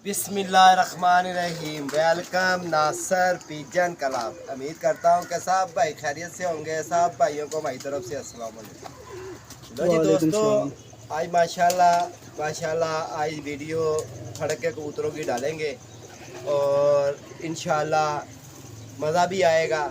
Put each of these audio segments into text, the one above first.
बिस्मिल्लाहिर्रहमानिर्रहीम। वेलकम नासर pigeon club. उम्मीद करता हूँ कि सब भाई खैरियत से होंगे। सब भाइयों को हमारी तरफ से अस्सलाम वालेकुम। लो जी दोस्तों, आज माशाल्लाह आज वीडियो फड़क के कबूतरों की डालेंगे और इंशाल्लाह मज़ा भी आएगा।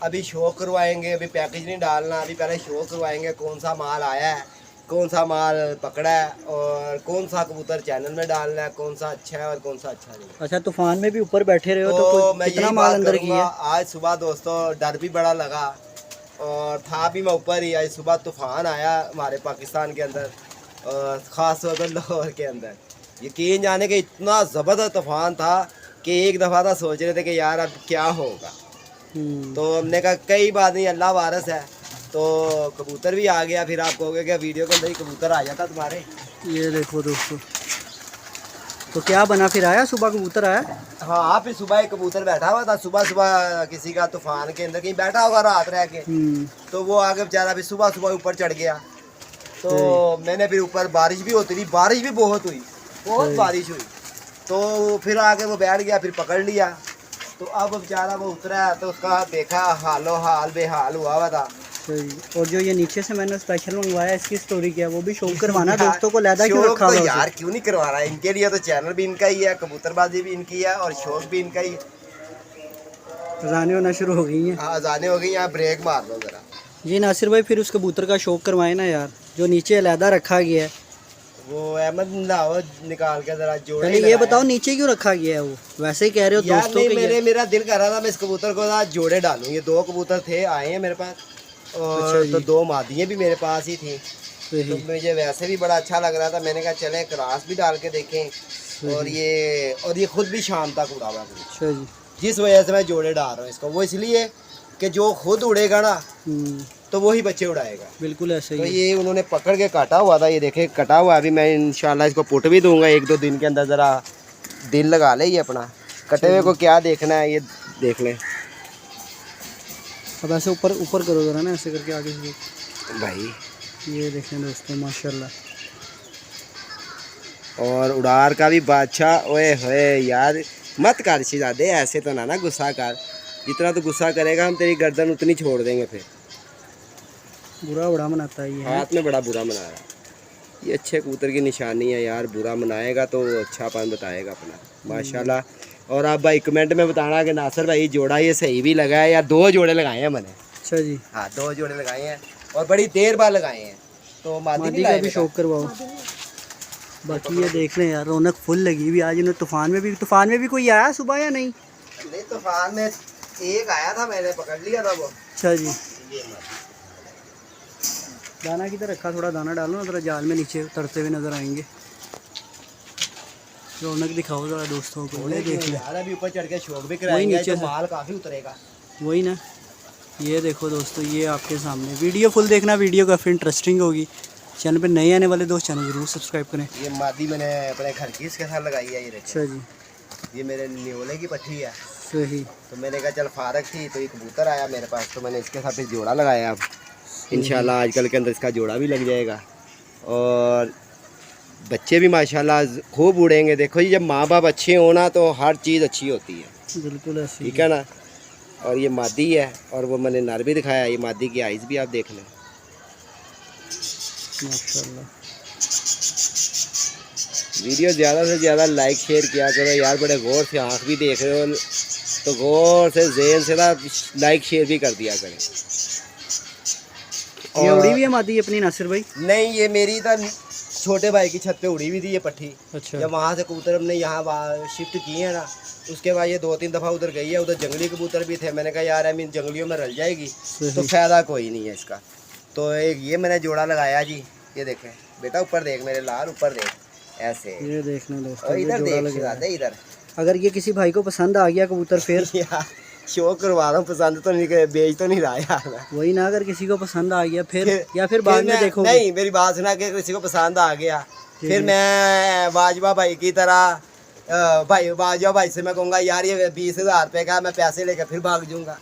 अभी शो करवाएंगे, अभी पैकेज नहीं डालना, अभी पहले शो करवाएंगे कौन सा माल आया है, कौन सा माल पकड़ा है और कौन सा कबूतर चैनल में डालना है, कौन सा अच्छा है और कौन सा अच्छा नहीं। अच्छा, तूफान में भी ऊपर बैठे रहे हो तो मैं कितना यही माल बात अंदर करूँगा। किया? आज सुबह दोस्तों डर भी बड़ा लगा और था भी मैं ऊपर ही। आज सुबह तूफान आया हमारे पाकिस्तान के अंदर और ख़ास तौर पर लाहौर के अंदर। यकीन जाने के इतना ज़बरदस्त तूफान था कि एक दफ़ा था सोच रहे थे कि यार अब क्या होगा। तो हमने कहा कई बात नहीं, अल्लाह वारस है। तो कबूतर भी आ गया। फिर आप कहोगे कि वीडियो के अंदर ही कबूतर आ जाता तुम्हारे। ये देखो दोस्तों, तो क्या बना? फिर आया सुबह कबूतर आया? हाँ, फिर सुबह एक कबूतर बैठा हुआ था। सुबह सुबह किसी का तूफान के अंदर कहीं बैठा होगा रात रह के, तो वो आगे बेचारा फिर सुबह सुबह ऊपर चढ़ गया। तो मैंने फिर ऊपर बारिश भी होती रही, बारिश भी बहुत हुई, बहुत बारिश हुई। तो फिर आगे वो बैठ गया, फिर पकड़ लिया। तो अब बेचारा वो उतरा तो उसका देखा हालो हाल बेहाल हुआ था। और जो ये नीचे से मैंने स्पेशल मंगवाया, इसकी स्टोरी क्या है वो भी शो करवाना दोस्तों को। लैदा क्यों रखा हुआ? यार क्यों नहीं करवा रहा है? इनके लिए तो चैनल भी इनका ही है, कबूतरबाजी भी इनकी है और शौक भी इनका ही है। अजानें होना शुरू हो गई हैं। हाँ, अजानें हो गई। यहाँ ब्रेक मार दो जरा। जी नासिर भाई, फिर उस कबूतर का शौक करवाए ना यार, जो नीचे अलहदा रखा गया है। वो अहमद लाओ निकाल के जरा जोड़े। पहले ये बताओ नीचे क्यों रखा गया है? वो वैसे ही कह रहे हो दोस्तों के? मेरा दिल कर रहा था मैं इस कबूतर को जोड़े डालूं। ये दो कबूतर थे आए हैं मेरे पास और तो दो मादियाँ भी मेरे पास ही थी। तो मुझे वैसे भी बड़ा अच्छा लग रहा था। मैंने कहा चले क्रॉस भी डाल के देखें। और ये खुद भी शाम तक उड़ा हुआ, जिस वजह से मैं जोड़े डाल रहा हूँ इसको। वो इसलिए कि जो खुद उड़ेगा ना तो वही बच्चे उड़ाएगा। बिल्कुल ऐसे ही। तो ये उन्होंने पकड़ के काटा हुआ था, ये देखे कटा हुआ। अभी मैं इंशाल्लाह इसको पुट भी दूंगा 1-2 दिन के अंदर। ज़रा दिल लगा ले ये अपना। कटे हुए को क्या देखना है, ये देख लें। अब ऐसे ऊपर ऊपर करो जरा ना, ऐसे करके आगे से भाई। ये देखें दोस्तों माशाल्लाह। और उड़ार का भी बादशाह। ओए होए यार मत कर शिजादे, ऐसे तो ना गुस्सा कर। जितना तो गुस्सा करेगा हम तेरी गर्दन उतनी छोड़ देंगे। फिर बुरा उड़ा मनाता है ये। हाथ में बड़ा बुरा मना रहा है। ये अच्छे कबूतर की निशानी है यार। बुरा मनाएगा तो अच्छापन बताएगा अपना माशाल्लाह। और आप भाई कमेंट में बताना कि नासिर भाई जोड़ा ये सही भी लगा है या 2 जोड़े लगाए हैं मैंने। अच्छा जी। हाँ, 2 जोड़े लगाए हैं और बड़ी देर बाद लगाए हैं। तो मादी का भी शौक करवाओ। बाकी ये देख लें यार, रौनक फुल लगी हुई आज। इन्हें तूफान में भी कोई आया सुबह या नहीं? नहीं, तूफान में एक आया था, मैंने पकड़ लिया था वो। अच्छा जी। दाना किधर रखा? थोड़ा दाना डालो ना, थोड़ा जाल में नीचे उतरते हुए नजर आएंगे। रौनक दिखाओ जरा दोस्तों को। ये देख ले यार, अभी ऊपर चढ़ के शौक भी कराएंगे तो माल काफी उतरेगा। वही ना। ये देखो दोस्तों, ये आपके सामने। वीडियो फुल देखना, वीडियो काफ़ी इंटरेस्टिंग होगी। चैनल पे नए आने वाले दोस्त चैनल जरूर सब्सक्राइब करें। ये मादी मैंने अपने खरकीस के साथ लगाई है। ये अच्छा जी। ये मेरे न्योले की पट्टी है। सही। तो मैंने कहा चल फारक थी तो ये कबूतर आया मेरे पास, तो मैंने इसके साथ फिर जोड़ा लगाया। अब इंशाल्लाह आजकल के अंदर इसका जोड़ा भी लग जाएगा और बच्चे भी माशाल्लाह खूब उड़ेंगे। देखो जी, जब माँ बाप अच्छे हो ना तो हर चीज़ अच्छी होती है। बिल्कुल ऐसे, ठीक है ना। और ये मादी है और वो मैंने नर भी दिखाया। ये मादी की आइज़ भी आप देख लें माशाल्लाह। वीडियो ज़्यादा से ज़्यादा लाइक शेयर किया करो यार। बड़े गौर से आँख भी देख रहे हो तो गौर से ज़हन से ना लाइक शेयर भी कर दिया करें। ये उड़ी हुई है मादी अपनी नासिर भाई? नहीं, ये मेरी तो छोटे भाई की छत पे उड़ी हुई थी ये पट्टी। अच्छा। जब वहाँ से कबूतर हमने यहाँ शिफ्ट किए हैं ना, उसके बाद ये 2-3 दफ़ा उधर गई है। उधर जंगली कबूतर भी थे। मैंने कहा यार इन जंगलियों में रल जाएगी तो फ़ायदा कोई नहीं है इसका। तो एक ये मैंने जोड़ा लगाया जी। ये देखें बेटा, ऊपर देख मेरे लाल, ऊपर देख ऐसे। ये देखना दोस्तों, इधर देख इधर। अगर ये किसी भाई को पसंद आ गया कबूतर फिर शो करवा रहा हूँ, पसंद तो नहीं, बेच तो नहीं रहा यार। वही ना, अगर किसी को पसंद आ गया फिर या फिर बाद में देखो। नहीं, मेरी बात सुना कि किसी को पसंद आ गया फिर मैं बाजवा भाई की तरह बाजवा भाई से मैं कहूँगा यार ये 20,000 रुपये का, मैं पैसे लेकर फिर भाग जाऊँगा।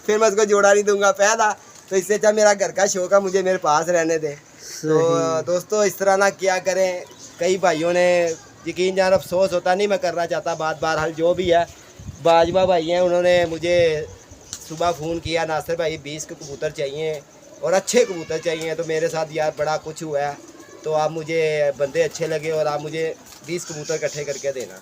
फिर मैं उसको जोड़ा नहीं दूंगा पैदा। तो इससे अच्छा मेरा घर का शौक है, मुझे मेरे पास रहने दे। तो दोस्तों इस तरह ना क्या करें। कई भाइयों ने यकीन जान अफसोस होता, नहीं मैं करना चाहता बात, बहरहाल जो भी है। बाजवा भाई हैं, उन्होंने मुझे सुबह फ़ोन किया, नासिर भाई 20 के कबूतर चाहिए और अच्छे कबूतर चाहिए। तो मेरे साथ यार बड़ा कुछ हुआ है, तो आप मुझे बंदे अच्छे लगे और आप मुझे 20 कबूतर इकट्ठे करके देना।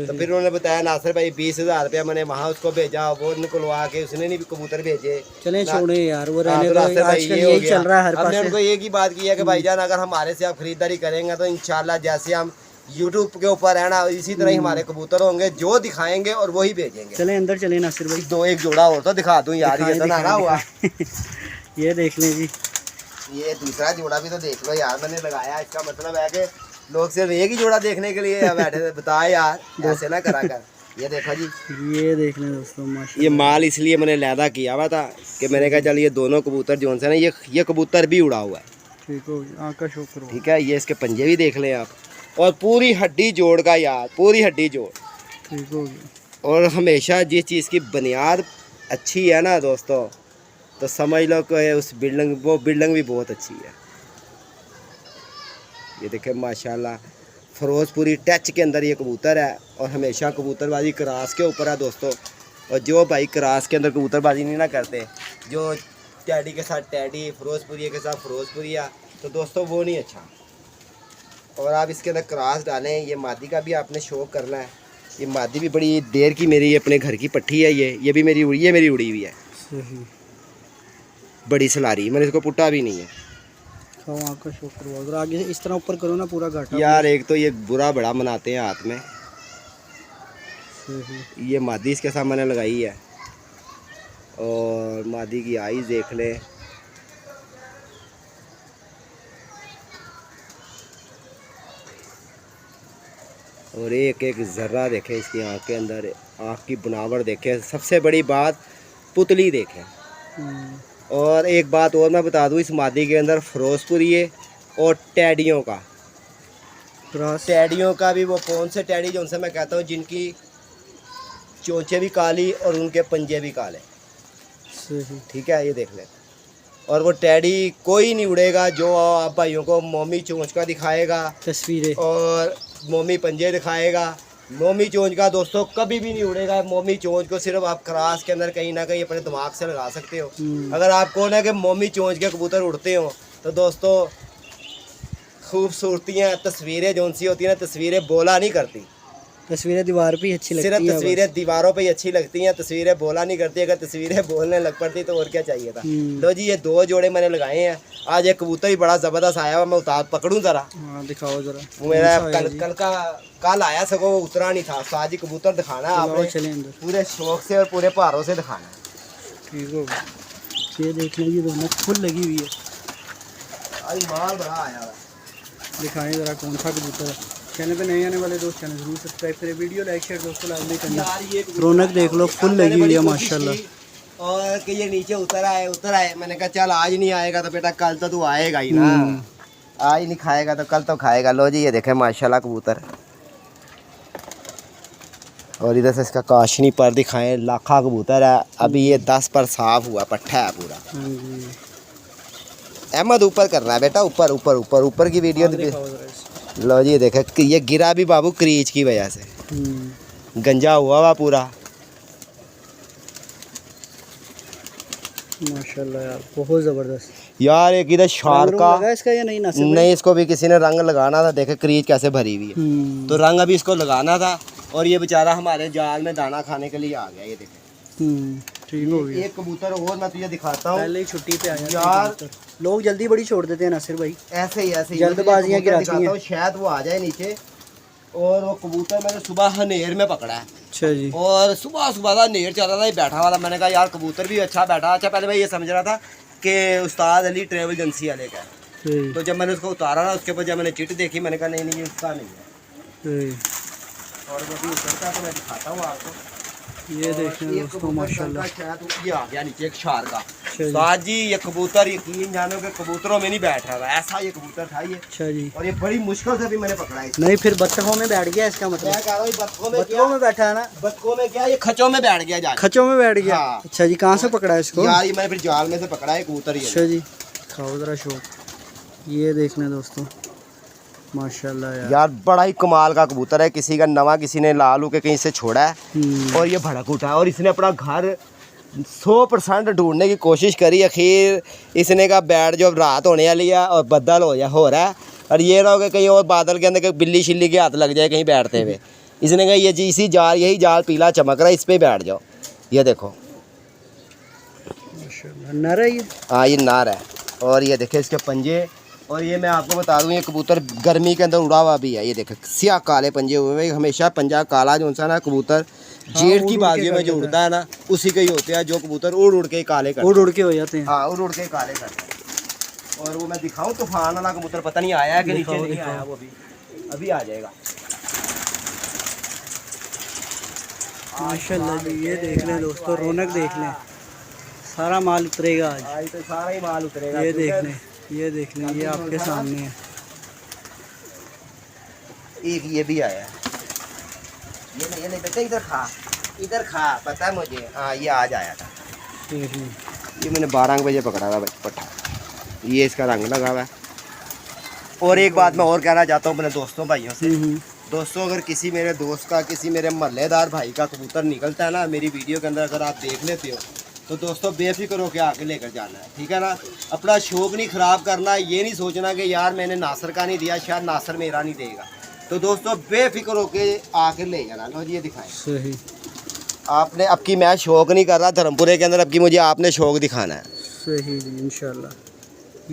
तो फिर उन्होंने बताया नासिर भाई 20,000 रुपया, मैंने वहाँ उसको भेजा, वो निकलवा के उसने नहीं कबूतर भेजे। चले छोड़े यार, वो हाँ, रहने तो दो, नासिर भाई आजकल ये हो यही गया। चल रहा है हर अब मैं पास उनको एक ही बात की है कि भाईजान अगर हमारे से आप खरीदारी करेंगे तो इंशाल्लाह जैसे हम यूट्यूब के ऊपर है ना, इसी तरह ही हमारे कबूतर होंगे, जो दिखाएंगे और वही भेजेंगे। चले अंदर चले नासिर भाई, दो एक जोड़ा और तो दिखा दूं यार, ये तो ना हुआ। ये देख लें जी, ये दूसरा जोड़ा भी तो देख लो यार, मैंने लगाया। इसका मतलब है कि लोग सिर्फ एक ही जोड़ा देखने के लिए बैठे थे। बताए यार, ऐसे ना करा कर। ये देखो जी, ये देख लें दोस्तों माशाल्लाह। ये माल इसलिए मैंने लैदा किया हुआ था कि मैंने कहा चल ये दोनों कबूतर जो से ना, ये कबूतर भी उड़ा हुआ है। ठीक हो गया, आँख का शौक करो। ठीक है, ये इसके पंजे भी देख लें आप, और पूरी हड्डी जोड़ का यार, पूरी हड्डी जोड़। ठीक हो गया। और हमेशा जिस चीज़ की बुनियाद अच्छी है ना दोस्तों, तो समझ लो कि उस बिल्डिंग, वो बिल्डिंग भी बहुत अच्छी है। ये देखें माशाल्लाह, फिरोजपुरी टच के अंदर ये कबूतर है और हमेशा कबूतरबाजी क्रास के ऊपर है दोस्तों। और जो भाई क्रास के अंदर कबूतरबाजी नहीं ना करते, जो टैडी के साथ टैडी, फिरोजपुरी के साथ फिरोजपुरिया, तो दोस्तों वो नहीं अच्छा। और आप इसके अंदर क्रास डालें। ये मादी का भी आपने शौक करना है। ये मादी भी बड़ी देर की मेरी अपने घर की पट्टी है। ये भी मेरी उड़ी, ये मेरी उड़ी हुई है, बड़ी सलारी, मैंने इसको पुट्टा भी नहीं है। आँख का शौक करो, अगर आगे इस तरह ऊपर करो ना पूरा घाटा यार एक तो ये बुरा बड़ा मनाते हैं हाथ में। ये मादी इसके साथ मैंने लगाई है, और मादी की आईज देख ले। और एक एक ज़र्रा देखे इसकी आँख के अंदर, आँख की बनावट देखे। सबसे बड़ी बात पुतली देखे। और एक बात और मैं बता दूँ, इस मादी के अंदर फिरोजपुरी और टैडियों का, टैडियों का भी, वो कौन से टैडी जो उनसे मैं कहता हूँ जिनकी चोंचे भी काली और उनके पंजे भी काले। ठीक है, ये देख लें। और वो टैडी कोई नहीं उड़ेगा जो आप भाइयों को मोमी चोंच का दिखाएगा तस्वीरें और मोमी पंजे दिखाएगा। मोमी चोंच का दोस्तों कभी भी नहीं उड़ेगा। मोमी चोंच को सिर्फ आप क्रास के अंदर कहीं ना कहीं अपने दिमाग से लगा सकते हो। अगर आपको ना कि मोमी चोंच के कबूतर उड़ते हो, तो दोस्तों खूबसूरतियाँ तस्वीरें जो सी होती हैं ना, तस्वीरें बोला नहीं करती। तस्वीरें दीवार पे ही अच्छी लगती हैं, सिर्फ तस्वीरें दीवारों पे ही अच्छी लगती हैं, तस्वीरें बोला नहीं करती। अगर तस्वीरें बोलने लग पड़ती तो और क्या चाहिए था। लो जी, ये दो जोड़े मैंने लगाए हैं। आज एक कबूतर ही बड़ा ज़बरदस्त आया हुआ, मैं उतार पकड़ूं ज़रा। दिखाओ ज़रा। वो मेरा कल आया, सको वो उतरा नहीं था। तो आज ही कबूतर दिखाना है आपने, पूरे शौक से और पूरे भारों से दिखाना है। ठीक हो, ये देख लें, ये दोनों फुल लगी हुई है। आज माल बड़ा आया है। दिखाएं ज़रा कौन सा कबूतर है। चैनल पे नए आने वाले दोस्त चैनल जरूर सब्सक्राइब करें, वीडियो लाइक शेयर दोस्तों लाजमी करना। रौनक देख लो, फुल लगी हुई है माशाल्लाह। और कि ये नीचे उतर आए। मैंने कहा चल आज नहीं आएगा तो बेटा कल तो तू आएगा ही ना। आज नहीं खाएगा तो कल तो खाएगा। लो जी, ये देखें माशाल्लाह कबूतर। और इधर से इसका काशनी पर दिखाएं, लाखा कबूतर है। अभी ये 10 पर साफ हुआ, पट्ठा है पूरा। अहमद ऊपर करना है बेटा, ऊपर ऊपर ऊपर ऊपर की वीडियो। लो जी, देखे कि ये गिरा भी बाबू क्रीच की वजह से, गंजा हुआ पूरा। माशाल्लाह यार, बहुत ज़बरदस्त। यार एक इधर शार का इसका या नहीं, इसको भी किसी ने रंग लगाना था। देखे क्रीच कैसे भरी हुई है, तो रंग अभी इसको लगाना था। और ये बेचारा हमारे जाल में दाना खाने के लिए आ गया। ये देखे, ठीक हो गया। एक कबूतर और मैं तुझे दिखाता हूँ। पहले ही छुट्टी पे आया यार, लोग जल्दी बड़ी छोड़ देते हैं नासिर भाई, ऐसे ही जल्दबाजियाँ गिराती हैं। शायद वो आ जाए नीचे। और वो कबूतर मैंने सुबह हनेर में पकड़ा है। अच्छा जी। और सुबह था, हनेर चल रहा था, ये बैठा वाला। मैंने कहा यार कबूतर भी अच्छा बैठा। अच्छा, पहले मैं ये समझ रहा था कि उस्ताद अली ट्रेवल एजेंसी वाले का है। तो जब मैंने उसको उतारा ना, उसके बाद जब मैंने चिट देखी, मैंने कहा नहीं ये उसका नहीं है। और वो भी उतरता तो मैं दिखाता हूँ आपको। ये देखें दोस्तों माशाल्लाह, ये आ गया नीचे एक शार का। साथ जी, ये कबूतर यकीन जानो कि कबूतरों में नहीं बैठ रहा था, ऐसा ये कबूतर था ये। अच्छा जी। और ये बड़ी मुश्किल से भी मैंने पकड़ा है। नहीं, फिर बत्तखों में बैठ गया इसका मतलब। मैं कह रहा हूँ बत्तखों में बैठा है ना। बत्तखों में क्या, ये खचों में बैठ गया जाके। खचों में बैठ गया। हाँ। अच्छा जी, कहाँ से पकड़ा है इसको? यार ये मैंने फिर जाल में से पकड़ा है कबूतर। अच्छा जी, खाओ जरा शौक। ये देखना दोस्तों माशाल्लाह यार। यार बड़ा ही कमाल का कबूतर है, किसी का नवा किसी ने ला लू के कहीं से छोड़ा है और ये भड़क उठा है और इसने अपना घर 100% ढूंढने की कोशिश करी। आखिर इसने कहा बैठ जो अब रात होने वाली है और बदल हो रहा है और ये ना हो कि कहीं और बादल के अंदर कहीं बिल्ली शिल्ली के हाथ लग जाए कहीं बैठते हुए। इसने कहा ये जी इसी जाल, यही जाल पीला चमक रहा है, इस पर बैठ जाओ। ये देखो नर है ये। हाँ ये नार है और ये देखे इसके पंजे। और ये मैं आपको बता दूं ये कबूतर गर्मी के अंदर उड़ा हुआ भी है। ये देखे सिया काले पंजे हुए हैं, हमेशा पंजा काला जो सा ना कबूतर जेठ की बाजियों में जो उड़ता है ना उसी के ही होते हैं जो कबूतर उड़ उड़ के काले करते हैं। उड़ के हो जाते हैं। हाँ उड़ उड़ के काले करते हैं। और वो मैं दिखाऊं तूफान वाला कबूतर पता नहीं आया है कि नीचे नहीं आया, वो अभी आ जाएगा माशाल्लाह जी। ये देख लें दोस्तों, रौनक देख लें, सारा माल उतरेगा आज तो सारा ही माल उतरेगा। ये देख लें, ये देख लें, ये आपके सामने है। एक ये भी आया है, ये नहीं बेटा इधर खा पता है मुझे। हाँ ये आज आया था, देख लें। ये मैंने 12 बजे पकड़ा था पट्टा, ये इसका रंग लगा हुआ है। और एक बात मैं और कहना चाहता हूँ अपने दोस्तों भाइयों से, दोस्तों अगर किसी मेरे दोस्त का किसी मेरे मोहल्लेदार भाई का कबूतर निकलता है ना मेरी वीडियो के अंदर अगर आप देख लेते हो तो दोस्तों बेफिक्र होकर आके लेकर जाना है, ठीक है ना। अपना शौक नहीं ख़राब करना, ये नहीं सोचना कि यार मैंने नासर का नहीं दिया शायद नासर मेरा नहीं देगा। तो दोस्तों बेफिक्र होके आके ले जाना। लो ये दिखाएं सही। आपने अब की मैं शौक नहीं कर रहा धर्मपुरे के अंदर, अब की मुझे आपने शौक दिखाना है। सही जी इंशाल्लाह।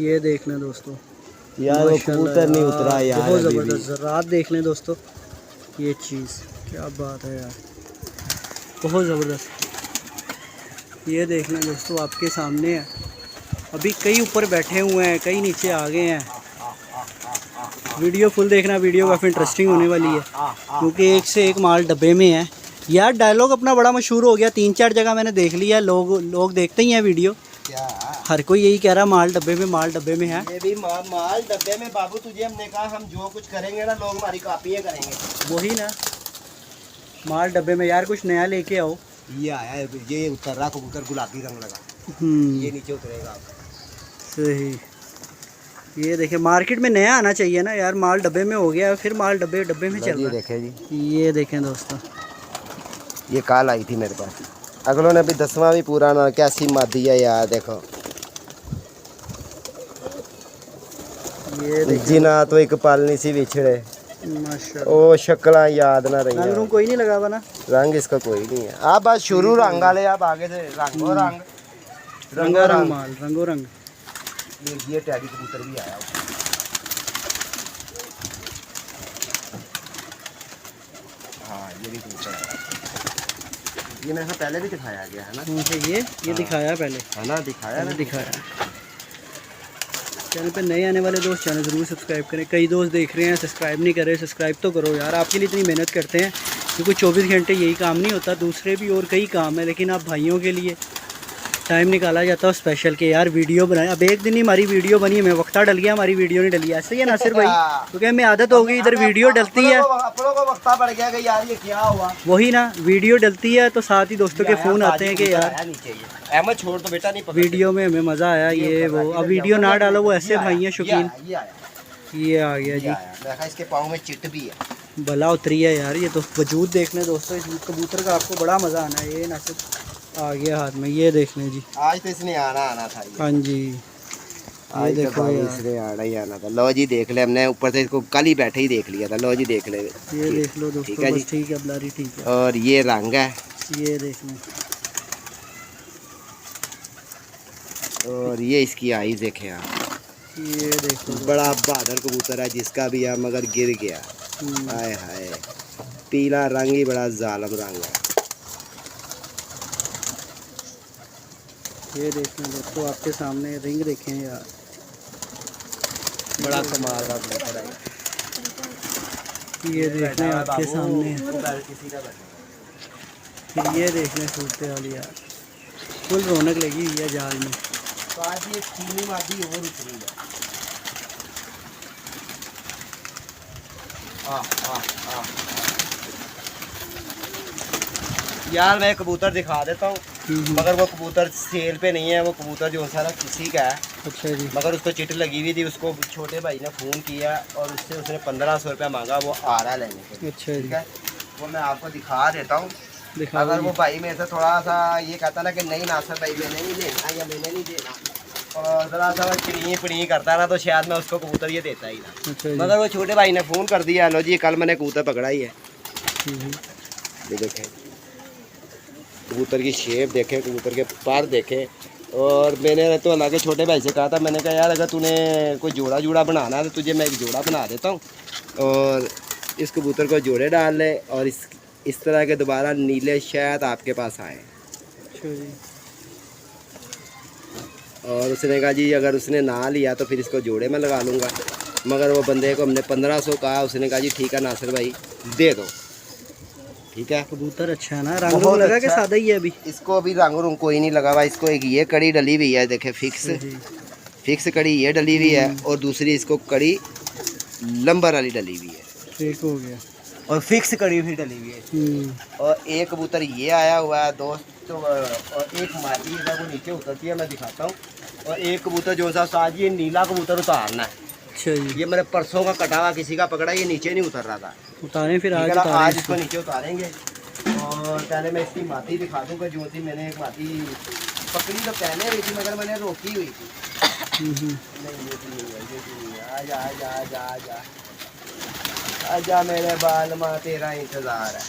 ये देख लें दोस्तों यार वो कबूतर नहीं उतरा यार, बहुत ज़बरदस्त। रात देख लें दोस्तों, ये चीज़ क्या बात है यार, बहुत ज़बरदस्त। ये देख लें दोस्तों आपके सामने है। अभी कई ऊपर बैठे हुए हैं, कई नीचे आ गए हैं। वीडियो फुल देखना, वीडियो काफ़ी इंटरेस्टिंग होने वाली है क्योंकि एक से एक माल डब्बे में है। यार डायलॉग अपना बड़ा मशहूर हो गया, 3-4 जगह मैंने देख लिया, लोग देखते ही हैं वीडियो। क्या हर कोई यही कह रहा माल डब्बे में, माल डब्बे में है। ये भी माल डब्बे में बाबू, तुझे हमने कहा हम जो कुछ करेंगे ना लोग हमारी कॉपियाँ करेंगे। वही ना, माल डब्बे में। यार कुछ नया लेके आओ। ये आया है, ये उतर रहा कबूतर, गुलाबी रंग लगा, ये नीचे उतरेगा। सही। ये देखिए मार्केट में नया आना चाहिए ना यार, माल डब्बे में हो गया फिर माल डब्बे में चल रहा है। देखे जी, ये देखें दोस्तों, ये काल आई थी मेरे पास, अगलों ने अभी 10वां भी पूरा ना, कैसी मादी है यार। देखो ये जिना तो एक पालनी सी बिछड़े, माशाल्लाह। ओ शक्ल याद ना रही, रंग कोई नहीं लगा हुआ ना, रंग इसका कोई नहीं है। आप बस शुरू रंग वाले, आप आगे से रंगो रंग माल रंगो रंग। ये टैडी कबूतर भी आया, हाँ ये भी कबूतर है। ये मेरे पहले भी दिखाया गया है ना, ये दिखाया पहले है ना, दिखाया ना, दिखाया। चैनल पे नए आने वाले दोस्त चैनल ज़रूर सब्सक्राइब करें। कई दोस्त देख रहे हैं सब्सक्राइब नहीं कर रहे, सब्सक्राइब तो करो यार, आपके लिए इतनी मेहनत करते हैं क्योंकि 24 घंटे यही काम नहीं होता, दूसरे भी और कई काम है, लेकिन आप भाइयों के लिए टाइम निकाला जाता है स्पेशल के यार वीडियो बनाए। अब एक दिन ही हमारी वीडियो बनी है, मैं वक्ता डल गया, हमारी वीडियो नहीं डली। ऐसे ही है नासिर भाई, क्योंकि हमें आदत हो गई इधर वीडियो डलती है, अपनों को वक्ता पड़ गया कि यार ये क्या हुआ। वही ना, वीडियो डलती है तो साथ ही दोस्तों के फ़ोन आते हैं कि यार अहमद छोड़ तो बेटा नहीं, वीडियो में हमें मज़ा आया, ये वो। अब वीडियो ना डालो, वो ऐसे भाई हैं शौकीन। ये आ गया जी, इसके पाँव में चिट भी है, भला उतरी है यार। ये तो वजूद देख लें दोस्तों, इस कबूतर का आपको बड़ा मज़ा आना है। ये नासिर आ गया हाथ में, ये देख लें जी। आज तो इसने आना था। हाँ जी, ये देखो इसने आना ही आना था। लो जी देख ले, हमने ऊपर से इसको कल ही बैठे ही देख लिया था। लो जी देख ले, ये देख लो दोस्तों, ठीक है जी, ठीक है बलारी, ठीक है। और ये रंग है, ये देख लें, और ये इसकी आईज देखें आप, ये देख लो। बड़ा बहादुर कबूतर है जिसका भी है, मगर गिर गया। हाय हाय, पीला रंग ही बड़ा जालिम रंग है। ये देख लें दोस्तों आपके सामने, रिंग देखें यार, बड़ा कमाल का कबूतर है। ये देख लें आपके सामने, फिर ये देख लें सूरत हाल यार, फुल रौनक लगी हुई है जाल में। तो आज ये चीनी मादी और उतरी है। यार मैं कबूतर दिखा देता हूँ, मगर वो कबूतर सेल पे नहीं है, वो कबूतर जो सारा किसी का है। अच्छा जी। मगर उसको चिट लगी हुई थी, उसको छोटे भाई ने फ़ोन किया और उससे उसने 1500 रुपया मांगा, वो आ रहा है लेने के लिए। अच्छा जी। ठीक है, वो मैं आपको दिखा देता हूँ। दिखाओ अगर जी। वो भाई मेरे से थोड़ा सा ये कहता ना कि नहीं नासर भाई मैंने नहीं देना या मैंने नहीं देना, और ज़रा सा वो चिड़ी पिड़ी करता ना, तो शायद मैं उसको कबूतर ये देता ही ना। अच्छा जी। मगर वो छोटे भाई ने फ़ोन कर दिया, लो जी कल मैंने कबूतर पकड़ा ही है। ये देखें कबूतर की शेप देखें, कबूतर के पर देखें। और मैंने तो अल्लाह के छोटे भाई से कहा था, मैंने कहा यार अगर तूने कोई जोड़ा बनाना है तो तुझे मैं एक जोड़ा बना देता हूँ, और इस कबूतर को जोड़े डाल ले, और इस तरह के दोबारा नीले शायद आपके पास आए। अच्छा जी। और उसने कहा जी अगर उसने ना लिया तो फिर इसको जोड़े में लगा लूँगा। मगर वो बंदे को हमने 1500 कहा, उसने कहा जी ठीक है नासिर भाई दे दो। ठीक है, कबूतर अच्छा है ना, रंग रूंग लगा के सादा ही है अभी? इसको अभी रंग रूंग कोई नहीं लगा हुआ, इसको एक ये कड़ी डली हुई है, देखे फिक्स कड़ी ये डली हुई है, और दूसरी इसको कड़ी लंबर वाली डली हुई है। ठीक हो गया। और फिक्स कड़ी भी डली हुई है। और एक कबूतर ये आया हुआ है दोस्त, तो और एक मादी है वो नीचे उतरती है, मैं दिखाता हूँ। और एक कबूतर जो सा आज ये नीला कबूतर उतारना है। अच्छा जी। ये मैंने परसों का कटा हुआ किसी का पकड़ा, ये नीचे नहीं उतर रहा था। उतारें फिर आज इसको नीचे उतारेंगे। और पहले मैं इसकी माती दिखा दूँगा, जो थी मैंने एक माती पकड़ी तो पहले हुई थी मगर मैंने रोकी हुई थी। आजा आजा आजा आजा आजा मेरे बाल माँ, तेरा इंतजार है।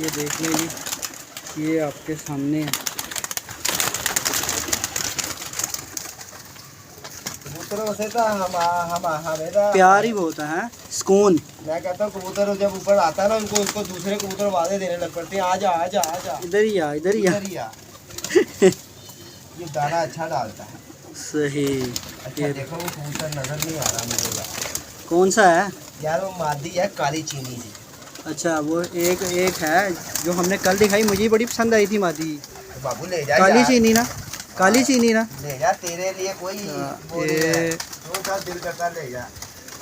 ये देख लीजिए, ये आपके सामने है। कबूतरों से तो हमें प्यार ही बहुत है, सुकून। मैं कहता हूँ कबूतर जब ऊपर आता है ना, उनको उसको दूसरे कबूतर वादे देने लग पड़ते हैं, आजा आजा आजा इधर ही आ, इधर ही आ। इधर ही आ। ये दाना अच्छा डालता है। सही। अच्छा देखो वो कबूतर नजर नहीं आ रहा मुझे। कौन सा है यार? वो मादी है काली चीनी सी। अच्छा, वो एक है जो हमने कल दिखाई, मुझे बड़ी पसंद आई थी मादी। बाबू ले जा, काली चीनी ना, काली चीनी ना, ले जा, तेरे लिए कोई वो नहीं है, जो सा दिल करता ले जा।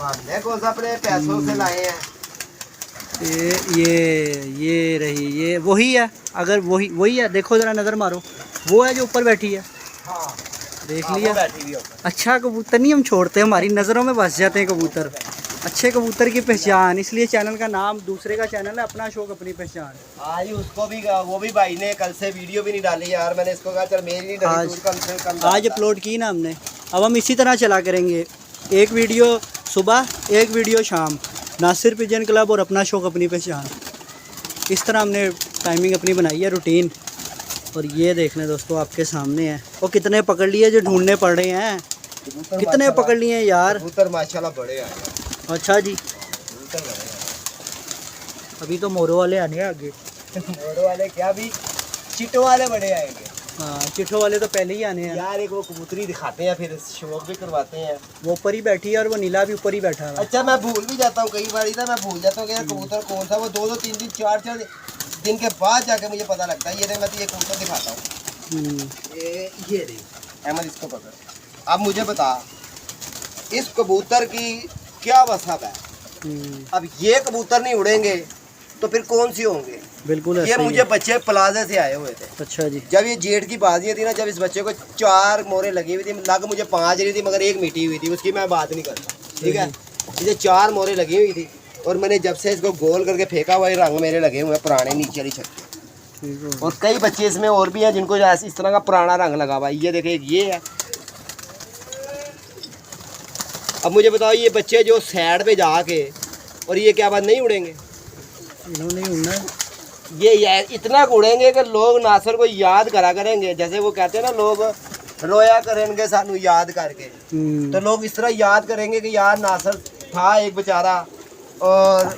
हमने कौन सा अपने पैसों से लाए हैं। ये रही, ये वही है। अगर वही है, देखो जरा नज़र मारो, वो है जो ऊपर बैठी है। हाँ देख लिया। बैठी हुई होता। अच्छा कबूतर नहीं हम छोड़ते, हमारी नज़रों में बस जाते हैं कबूतर। अच्छे कबूतर की पहचान, इसलिए चैनल का नाम दूसरे का चैनल है, अपना शौक अपनी पहचान। आज उसको भी वो भी भाई ने कल से वीडियो भी नहीं डाली यार, मैंने इसको कहा चल मेरी नहीं डाली, तू कम से कम आज अपलोड की ना हमने। अब हम इसी तरह चला करेंगे, एक वीडियो सुबह एक वीडियो शाम, नासिर पिजन क्लब और अपना शौक अपनी पहचान। इस तरह हमने टाइमिंग अपनी बनाई है, रूटीन। और ये देख लें दोस्तों आपके सामने है, वो कितने पकड़ लिए जो ढूंढने पड़ रहे हैं, कितने पकड़ लिए हैं यार। कबूतर माशाल्लाह बड़े आए। अच्छा जी, अभी तो मोरो वाले आने आगे। मोरो वाले क्या, भी चिटो वाले बड़े आएंगे। हाँ, चिट्ठो वाले तो पहले ही आने हैं यार। एक वो कबूतरी दिखाते हैं, फिर शौक भी करवाते हैं। वो ऊपर ही बैठी है और वो नीला भी ऊपर ही बैठा है। अच्छा मैं भूल भी जाता हूँ, कई बार ना मैं भूल जाता हूँ कि यार कबूतर कौन सा, वो 2-2 3-3 4-4 दिन के बाद जाके मुझे पता लगता है। ये देख मैं तो ये कबूतर दिखाता हूँ, ये देख अहमद, इसको पकड़। अब मुझे बता इस कबूतर की क्या वसाब है। अब ये कबूतर नहीं उड़ेंगे तो फिर कौन सी होंगे? बिल्कुल। ये मुझे बच्चे प्लाजे से आए हुए थे। अच्छा जी। जब ये जेठ की बाजियाँ थी ना, जब इस बच्चे को 4 मोरे लगी हुई थी, लग मुझे 5 रही थी मगर एक मीठी हुई थी, उसकी मैं बात नहीं करता। ठीक है, इसे 4 मोरे लगी हुई थी और मैंने जब से इसको गोल करके फेंका हुआ, रंग मेरे लगे हुए पुराने नीचे वाली छत पे। और कई बच्चे इसमें और भी हैं जिनको इस तरह का पुराना रंग लगा हुआ है। ये देखे, ये है। अब मुझे बताओ ये बच्चे जो साइड पे जाके, और ये क्या बात नहीं उड़ेंगे? इन्होंने उड़ना ये यार इतना उड़ेंगे कि लोग नासर को याद करा करेंगे। जैसे वो कहते हैं ना, लोग रोया करेंगे सानू याद करके, तो लोग इस तरह याद करेंगे कि यार नासर था एक बेचारा और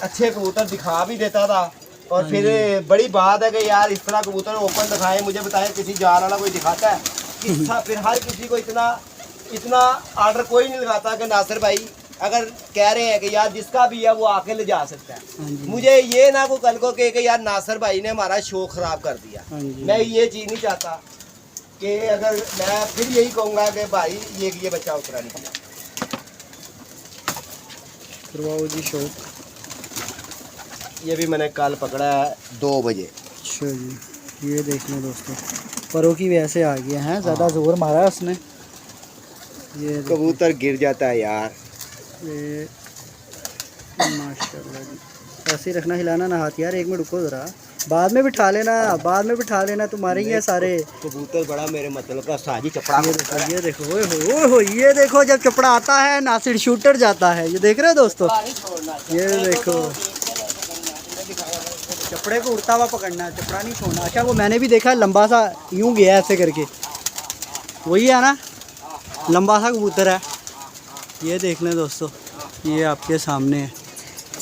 अच्छे कबूतर दिखा भी देता था। और फिर बड़ी बात है कि यार इस तरह कबूतर ओपन दिखाए। मुझे बताए किसी जान वाला कोई दिखाता है किस्सा, फिर हर किसी को इतना आर्डर कोई नहीं लगाता कि नासिर भाई अगर कह रहे हैं कि यार जिसका भी है वो आके ले जा सकता है। मुझे ये ना को कल को कहे कि यार नासिर भाई ने हमारा शौक खराब कर दिया। मैं ये चीज़ नहीं चाहता कि अगर मैं फिर यही कहूँगा कि भाई ये बच्चा उतरा नहीं किया। करवाओ जी शौक। ये भी मैंने कल पकड़ा है 2 बजे। अच्छा जी, ये देख लें दोस्तों, परों की वजह से आ गया है, ज़्यादा जोर मारा है उसने। ये कबूतर गिर जाता है यार। ये माशाल्लाह जी, ऐसे ही रखना, हिलाना ना हाथ यार। 1 मिनट रुको ज़रा, बाद में बिठा लेना, बाद में बिठा लेना, तुम्हारे ही है सारे। कबूतर बड़ा मेरे मतलब का साजी चपड़ा। ये देखो ओए हो, ये देखो जब चपड़ा आता है नासिर शूटर जाता है। ये देख रहे हो दोस्तों, ये देखो चपड़े को उड़ता हुआ पकड़ना है, चपड़ा नहीं छोड़ना। अच्छा वो मैंने भी देखा, लंबा सा यूं गया ऐसे करके, वही है ना, लंबा सा कबूतर है। ये देख लें दोस्तों, ये आपके सामने है,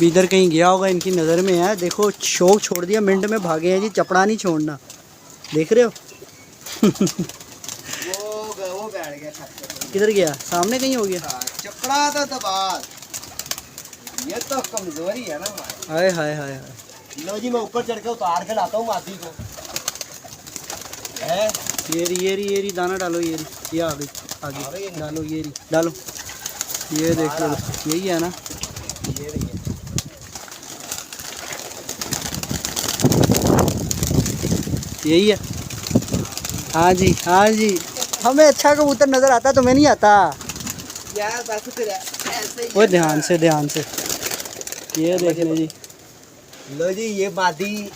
इधर कहीं गया होगा, इनकी नज़र में है। देखो शौक छोड़ दिया, मिनट में भागे हैं जी, चपड़ा नहीं छोड़ना। देख रहे हो वो बैठ गया छत पे। किधर गया, सामने कहीं हो गया। चपड़ा तो दबाल, ये तो कमजोरी है ना हमारी। हाय हाय हाय हाय। लो जी, मैं ऊपर चढ़ के उतार के लाता हूँ मादी को। है ये री दाना डालो, ये आगे आगे डालो, ये री डालो। ये देख लो, यही है ना, ये रही है। यही है। हाँ जी हाँ जी, हमें अच्छा कबूतर नज़र आता, तुम्हें नहीं आता यार। बस फिर ऐसे ही। वो ध्यान से ये देख लो जी। लो जी, ये मादी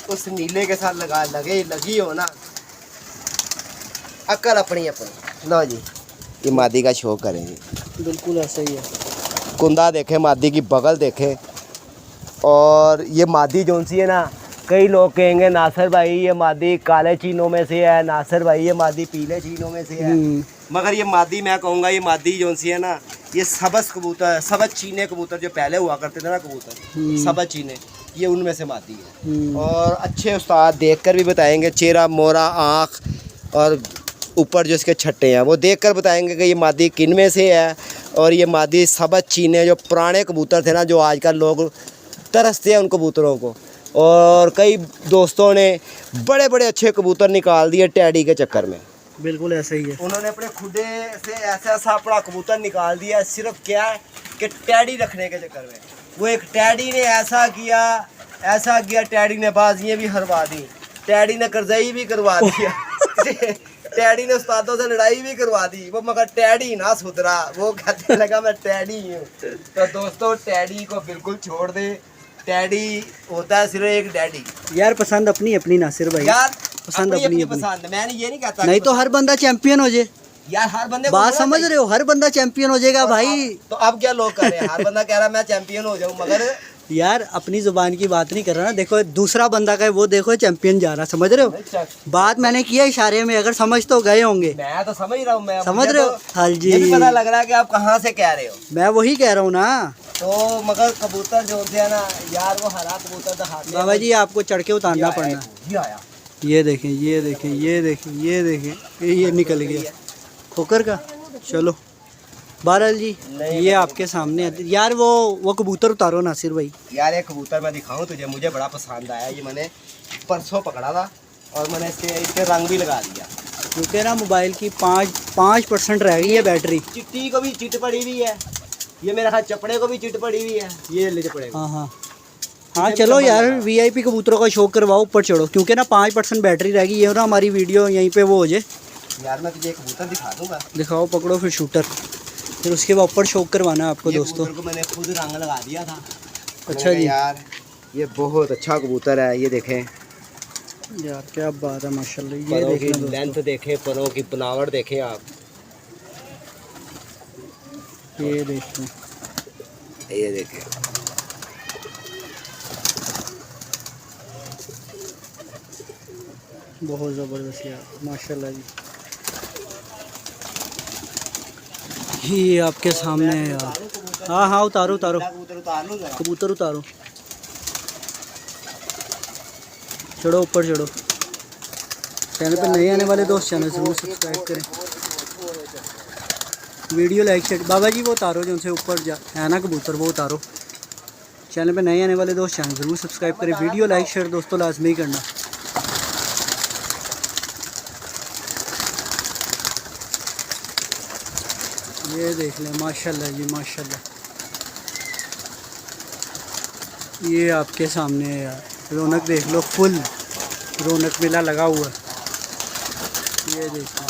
उस नीले के साथ लगी हो ना, अक्ल अपनी अपनी। लो जी, ये मादी का शो करेंगे। बिल्कुल ऐसा ही है। कुंदा देखे, मादी की बगल देखे। और ये मादी जोन सी है ना, कई लोग कहेंगे नासिर भाई ये मादी काले चीनों में से है, नासिर भाई ये मादी पीले चीनों में से है। मगर ये मादी, मैं कहूँगा ये मादी जोन सी है ना, ये सबस कबूतर, सबस चीने कबूतर जो पहले हुआ करते थे ना कबूतर, सबस चीने, ये उनमें से मादी है। और अच्छे उस्ताद देखकर भी बताएंगे, चेहरा मोरा, आँख और ऊपर जो इसके छट्टे हैं वो देखकर बताएंगे कि ये मादी किन में से है। और ये मादी सबस चीने, जो पुराने कबूतर थे ना, जो आजकल लोग तरसते हैं उन कबूतरों को। और कई दोस्तों ने बड़े बड़े अच्छे कबूतर निकाल दिए टैडी के चक्कर में। बिल्कुल ऐसा ही है। उन्होंने अपने खुदे से ऐसा अपना कबूतर निकाल दिया, सिर्फ क्या है कि टैडी रखने के चक्कर में। वो एक टैडी ने ऐसा किया, टैडी ने बाजियाँ भी हरवा दी, टैडी ने करजई भी करवा दिया टैडी ने उस्तादों से लड़ाई भी करवा दी वो, मगर टैडी ना सुधरा। वो कहने लगा मैं टैडी हूँ। तो दोस्तों, टैडी को बिल्कुल छोड़ दे। टैडी होता है सिर्फ एक डैडी। यार पसंद अपनी अपनी नासिर भाई, यार पसंद अपनी पसंद। मैंने ये नहीं कहता, नहीं तो हर बंदा चैंपियन हो जाए यार। हर बंदे बात समझ रहे हो, हर बंदा चैंपियन हो जाएगा भाई। तो अब क्या लोग कर रहे हैं, हर बंदा कह रहा है मैं चैंपियन हो जाऊं, मगर यार अपनी जुबान की बात नहीं कर रहा ना। देखो दूसरा बंदा का है, वो देखो चैंपियन जा रहा, समझ रहे हो बात मैंने किया इशारे में, अगर समझ तो गए होंगे। मैं तो समझ रहा हूँ, मैं समझ रहे हो। हाँ जी, ये भी पता लग रहा है कि आप कहाँ से कह रहे हो। मैं वही कह रहा हूँ ना। तो मगर कबूतर जो होते हैं ना यार, वो हरा कबूतर दिखाते हैं। बाबा जी आपको चढ़ के उतारना पड़ना। ये देखें, ये देखें, ये देखें, ये देखें, ये निकल गया खोकर का। चलो बहरहाल जी, ये आपके सामने है यार। वो कबूतर उतारो नासिर भाई। यार एक कबूतर मैं दिखाऊं तुझे, मुझे बड़ा पसंद आया। ये मैंने परसों पकड़ा था और मैंने इसके रंग भी लगा दिया, क्योंकि ना मोबाइल की 5% रह गई है बैटरी। चिट्टी को भी चिट पड़ी हुई है, ये मेरे हाथ चपड़े को भी चिट पड़ी हुई है, ये ले चपड़े। हाँ चलो यार, VIP कबूतरों का शौक करवाओ, ऊपर चढ़ो, क्योंकि ना 5% बैटरी रह गई है ना। हमारी वीडियो यहीं पे वो हो जाए। यार मैं तुझे एक कबूतर दिखा दूंगा। दिखाओ, पकड़ो फिर शूटर, फिर उसके बाद ऊपर शौक करवाना है आपको दोस्तों। को मैंने खुद रंग लगा दिया था। अच्छा जी यार, ये बहुत अच्छा कबूतर है। ये देखें यार, क्या बात है माशाल्लाह। ये देखें, लेंथ देखें, परों की बनावट देखें आप। ये देखें, ये देखें, बहुत ज़बरदस्त यार माशाल्लाह जी। ये आपके सामने है यार। हाँ उतारो कबूतर उतारो, चढ़ो ऊपर चढ़ो। चैनल पे नए आने वाले दोस्त चैनल जरूर सब्सक्राइब करें, वीडियो लाइक शेयर। बाबा जी वो उतारो जो उनसे ऊपर जा है ना कबूतर, वो उतारो। चैनल पे नए आने वाले दोस्त चैनल जरूर सब्सक्राइब करें, वीडियो लाइक शेयर दोस्तों लाजमी करना। ये देख लें माशाल्लाह जी माशाल्लाह। ये आपके सामने है यार, रौनक देख लो, फुल रौनक मेला लगा हुआ है। ये देखो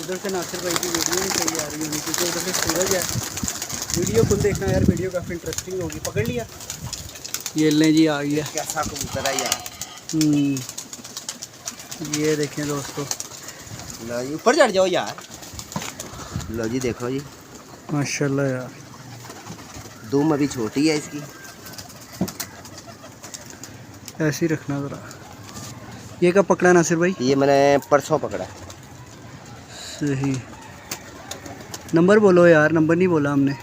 उधर से नासिर भाई की वीडियो नहीं सही आ रही होगी क्योंकि उधर से सूरज है। वीडियो खुद देखना यार, वीडियो काफ़ी इंटरेस्टिंग होगी। पकड़ लिया, ये लें जी, आ गया। कैसा कबूतर है यार। ये देखें दोस्तों, लो जी ऊपर चढ़ जाओ यार। लो जी देखो जी, माशाल्लाह यार, दुम अभी छोटी है इसकी। ऐसे ही रखना ज़रा। ये कब पकड़ा नासिर भाई? ये मैंने परसों पकड़ा। सही। नंबर बोलो यार, नंबर नहीं बोला हमने।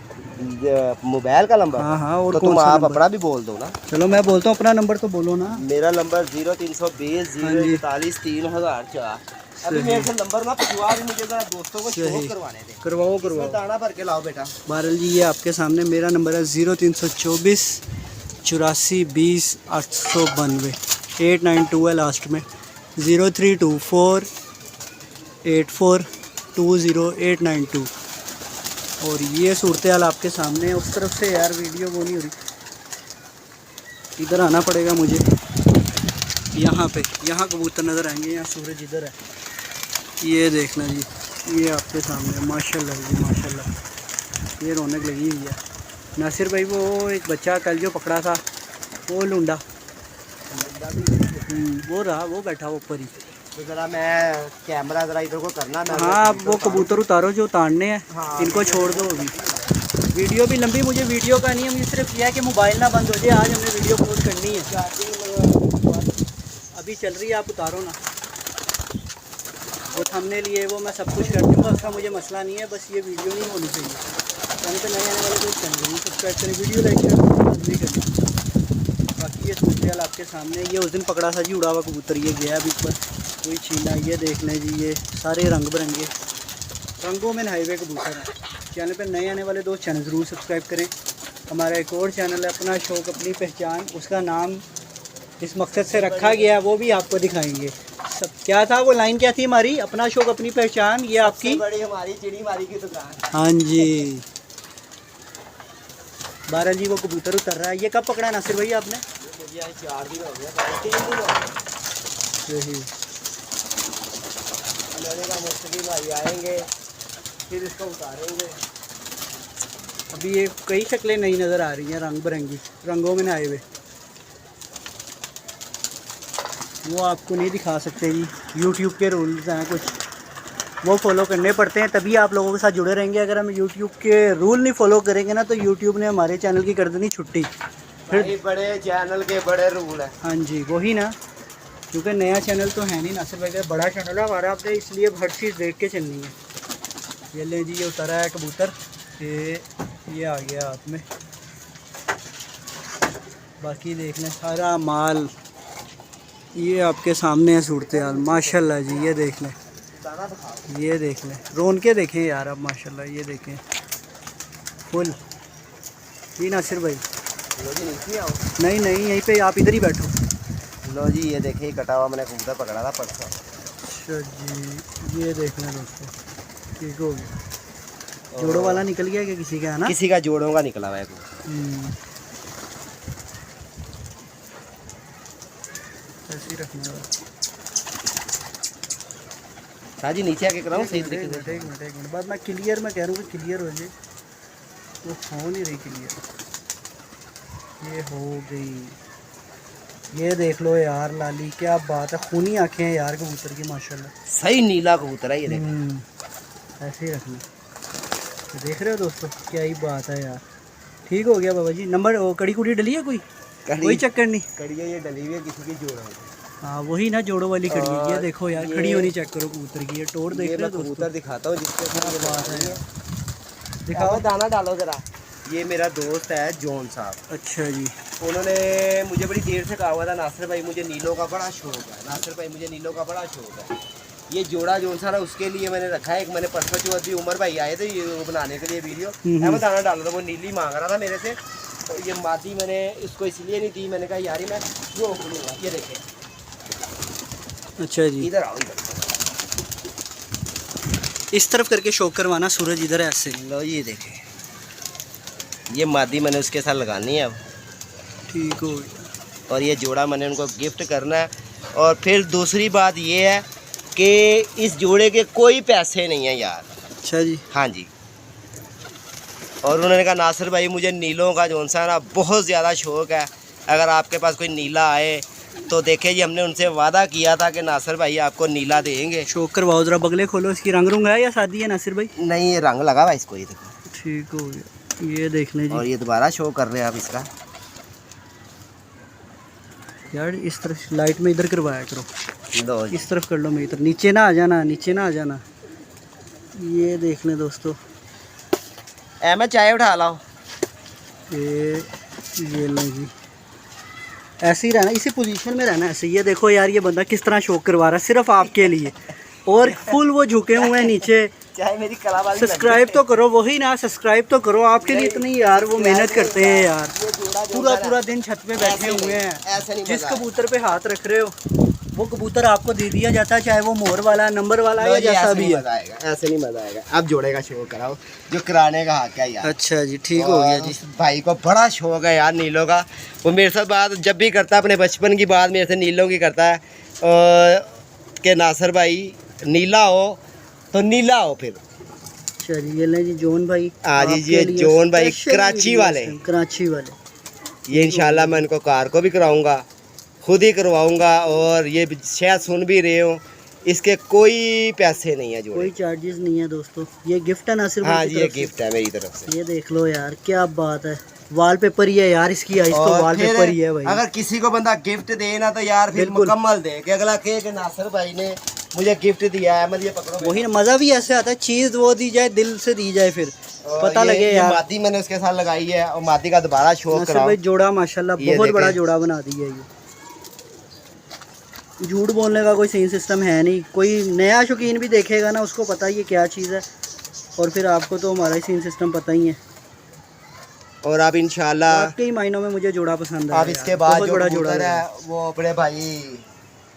मोबाइल का नंबर? हाँ हाँ, और तो कौन तुम सा आप नंबर? अपना भी बोल दो ना। चलो मैं बोलता हूँ अपना नंबर, तो बोलो ना। मेरा नंबर 0320 041 3004। अभी मेरे से नंबर ना पिछवा भी, मुझे जरा दोस्तों को शो करवाने दे। करवाओ इसमें दाना भर के लाओ बेटा। बारल जी, ये आपके सामने मेरा नंबर है 0324 84 20 892, 892 है लास्ट में। 0324 84 20892। और ये सूरत हाल आपके सामने है। उस तरफ से यार वीडियो वो नहीं हो रही, इधर आना पड़ेगा मुझे। यहाँ पे, यहाँ कबूतर नज़र आएंगे, यहाँ सूरज इधर है। ये देखना जी, ये आपके सामने माशाल्लाह जी माशाल्लाह, ये रौनक लगी हुई है। नासिर भाई वो एक बच्चा कल जो पकड़ा था, वो लुंडा वो रहा, वो बैठा ऊपर ही। तो जरा मैं कैमरा जरा इधर को करना। मैं हाँ, आप वो कबूतर उतारो जो उतारने हैं। हाँ, इनको छोड़ दो अभी। वीडियो भी लंबी, मुझे वीडियो का नहीं है, मुझे सिर्फ यह है कि मोबाइल ना बंद हो जाए। आज हमने वीडियो पोस्ट करनी है, अभी चल रही है, आप उतारो ना। वो थंबनेल लिए वो मैं सब कुछ कर दूँगा, उसका मुझे मसला नहीं है, बस ये वीडियो नहीं होनी चाहिए। चैनल पे नए आने वाले कोई चैनल सब्सक्राइब करें, वीडियो लाइक करें, नहीं करना। बाकी ये सूरत हाल आपके सामने। ये उस दिन पकड़ा था जी उड़ा हुआ कबूतर, ये गया अभी ऊपर, कोई छीना। ये देख लें जी, ये सारे रंग बिरंगे रंगों में नहाए हुए कबूतर हैं। चैनल पे नए आने वाले दोस्त चैनल ज़रूर सब्सक्राइब करें। हमारा एक और चैनल है अपना शौक अपनी पहचान, उसका नाम इस मकसद से रखा गया है, वो भी आपको दिखाएंगे। सब क्या था वो लाइन, क्या थी हमारी? अपना शौक अपनी पहचान, ये आपकी बड़ी हमारी चिड़ी मारी की दुकान। हाँ जी। बारह जी वो कबूतर उतर रहा है। ये कब पकड़ा नासिर भाई आपने? मुझे 4 दिन हो गया, 3 दिन हो गए। सही। मुस्तकी भाई आएंगे, फिर इसको उतारेंगे। अभी ये कई शक्लें नई नज़र आ रही हैं, रंग बिरंगी रंगों में नहाए हुए। वो आपको नहीं दिखा सकते जी, यूट्यूब के रूल्स हैं कुछ, वो फॉलो करने पड़ते हैं, तभी आप लोगों के साथ जुड़े रहेंगे। अगर हम यूट्यूब के रूल नहीं फॉलो करेंगे ना, तो यूट्यूब ने हमारे चैनल की कर देनी छुट्टी। फिर बड़े चैनल के बड़े रूल हैं। हाँ जी, वही ना, क्योंकि नया चैनल तो है नहीं नासिर भाई का, बड़ा चैनल है हमारा, आपने इसलिए हर चीज़ देख के चलनी है। ये लें जी, ये उतारा है कबूतर, ये आ गया हाथ में। बाकी देख लें सारा माल, ये आपके सामने है सूरत हाल माशाल्लाह जी। ये देख लें, ये देख लें, रोन के देखें यार आप माशाल्लाह। ये देखें फुल। जी नासिर भाई, लो जी नीचे आओ। नहीं नहीं, यहीं पे आप इधर ही बैठो। लो जी ये देखिए, कटा हुआ मैंने कबूतर पकड़ा था परसों। अच्छा जी, ये देख लें दोस्तों, ठीक हो गया। जोड़ों वाला निकल गया क्या किसी का, है ना? किसी का जोड़ों का निकला हुआ है। ऐसे ही रखना है। हाँ जी नीचे आके कराऊँ सही तरीके से। एक मिनट बाद मैं क्लियर, मैं कह रहा हूँ कि क्लियर हो जाए, वो हो नहीं रही क्लियर। ये हो गई, ये देख लो यार लाली, क्या बात है, खूनी आंखें हैं यार कबूतर की माशाल्लाह। सही नीला कबूतर है ये देखो। ऐसे ही रखना। तो देख रहे हो दोस्तों, क्या ही बात है यार। ठीक हो गया बाबा जी। नंबर वो कड़ी कुड़ी डली है कोई चक्कर नहीं? कड़ी है ये डली हुई है किसी की जोड़ है। हाँ वही ना, जोड़ों वाली खड़ी है। ये देखो यार, खड़ी होनी चेक करो कबूतर की। ये टोर देख रहे हो दोस्तों? कबूतर दिखाता हूँ जिसके साथ बात है। दिखाओ, दाना डालो जरा। ये मेरा दोस्त है जॉन साहब। अच्छा जी। उन्होंने मुझे बड़ी देर से कहा हुआ था, नासिर भाई मुझे नीलों का बड़ा शौक है, नासिर भाई मुझे नीलों का बड़ा शौक है। ये जोड़ा जॉन सा ना, उसके लिए मैंने रखा है। एक मैंने परसों चौथ भी उमर भाई आए थे ये बनाने के लिए वीडियो, मैं दाना डाल रहा था, वो नीली मांग रहा था मेरे से। तो ये मादी मैंने इसको इसलिए नहीं दी, मैंने कहा यार मैं रोक लूँगा। ये देखें, अच्छा जी, इधर आओ इधर। इस तरफ करके शो करवाना, सूरज इधर है ऐसे। लो ये देखें, ये मादी मैंने उसके साथ लगानी है अब। ठीक हो गया। और ये जोड़ा मैंने उनको गिफ्ट करना है। और फिर दूसरी बात ये है कि इस जोड़े के कोई पैसे नहीं है यार। अच्छा जी, हाँ जी। और उन्होंने कहा नासिर भाई मुझे नीलों का जो सा ना बहुत ज़्यादा शौक़ है, अगर आपके पास कोई नीला आए तो देखे जी, हमने उनसे वादा किया था कि नासिर भाई आपको नीला देंगे। शो करवाओ ज़रा, बगले खोलो। इसकी रंग रुंग है या शादी है नासिर भाई? नहीं, ये रंग लगा हुआ इसको, ये देखो। ठीक हो गया, ये देख लें जी। और ये दोबारा शो कर रहे हैं आप इसका। यार इस तरफ लाइट में इधर करवाया करो, लो जी। इस तरफ कर लो, मैं इधर। नीचे ना आ जाना, नीचे ना आ जाना। ये देख लें दोस्तों, मैं चाय उठा लाओ। ये लो जी, ऐसे ही रहना, इसी पोजीशन में रहना ऐसे। ये देखो यार, ये बंदा किस तरह शौक करवा रहा है सिर्फ आपके लिए, और फुल वो झुके हुए हैं नीचे। चाहे मेरी कलाबाजी सब्सक्राइब तो करो, वही ना, सब्सक्राइब तो करो। आपके लिए इतनी यार वो मेहनत करते हैं यार, पूरा दिन छत पे बैठे हुए हैं। जिस कबूतर पे हाथ रख रहे हो वो कबूतर आपको दे दिया जाता है, चाहे वो मोर वाला, नंबर वाला या जैसा भी है। ऐसे नहीं मजा आएगा। अब जोड़े का शौक कराओ, जो कराने का हक है यार। अच्छा जी, ठीक हो गया जी। भाई को बड़ा शौक है यार नीलों का। वो मेरे साथ बात जब भी करता है, अपने बचपन की बात मेरे से नीलों की करता है, कि नासिर भाई नीला हो तो नीला हो। फिर चलिए, ये ले जी जॉन भाई। हाँ जी, ये जॉन भाई कराची वाले, कराची वाले। ये इंशाल्लाह मैं इनको कार को भी कराऊंगा, खुद ही करवाऊंगा। और ये शायद सुन भी रहे हो, इसके कोई पैसे नहीं है, कोई चार्जेस नहीं है दोस्तों। ये गिफ्ट है नासिर भाई? हाँ जी, ये गिफ्ट है मेरी तरफ से। ये देख लो यार, क्या बात है। वॉलपेपर ही है यार इसकी, आइस तो वॉलपेपर ही है भाई। अगर किसी को बंदा गिफ्ट दे ना तो यार फिर मुकम्मल दे, कि अगला कहे कि नासिर भाई ने मुझे गिफ्ट दिया है। मतलब ये पकड़ो, वही ना, मजा भी ऐसे आता है, चीज वो दी जाए, दिल से दी जाए, फिर पता लगे यार। मादी मैंने उसके साथ लगाई है, और मादी का दोबारा शौक कराओ। भाई जोड़ा माशाल्लाह बहुत बड़ा जोड़ा बना दिया। ये झूठ बोलने का कोई सीन सिस्टम है नहीं। कोई नया शौकीन भी देखेगा ना, उसको पता ही है क्या चीज़ है। और फिर आपको तो हमारा ही सीन सिस्टम पता ही है। और आप इंशाल्लाह कई मायनों में मुझे जोड़ा पसंद है। आप इसके बाद जो बड़ा जोड़ा है वो अपने भाई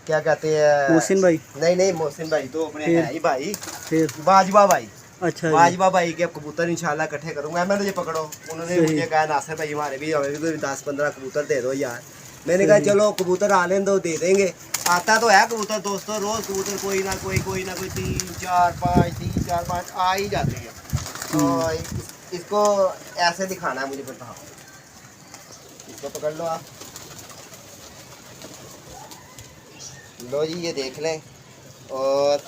क्या कहते हैं, मोहसिन भाई। नहीं मोहसिन भाई तो अपने है ही भाई, फिर बाजवा भाई। अच्छा, बाजवा भाई के कबूतर इंशाल्लाह इकट्ठे करूंगा। मैंने ये पकड़ो, उन्होंने मुझे कहा नासिर भाई हमारे भी, हमें भी 10-15 कबूतर दे दो यार। मैंने कहा चलो कबूतर आने दो, दे देंगे। आता तो है कबूतर दोस्तों, रोज कबूतर कोई ना कोई 3-4-5 आ ही जाते हैं। तो इसको ऐसे दिखाना है मुझे, बताओ। इसको पकड़ लो आप। लो जी, ये देख लें। और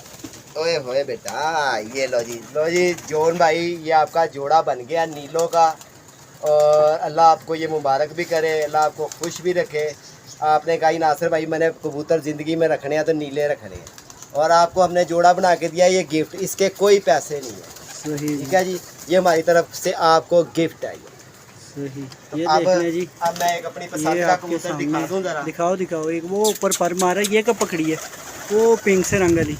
ओए होए बेटा, ये लो जी जॉन भाई, ये आपका जोड़ा बन गया नीलों का। और अल्लाह आपको ये मुबारक भी करे, अल्लाह आपको खुश भी रखे। आपने कहा नासिर भाई मैंने कबूतर ज़िंदगी में रखने हैं तो नीले रखने हैं, और आपको हमने जोड़ा बना के दिया, ये गिफ्ट, इसके कोई पैसे नहीं है। ठीक है जी, ये हमारी तरफ से आपको गिफ्ट है। सही। ये देखने जी, अब मैं एक अपनी पसंद का कबूतर दिखा दूं जरा। दिखाओ। एक वो ऊपर पर मारा, ये कब पकड़ी है? वो पिंक से रंग वाली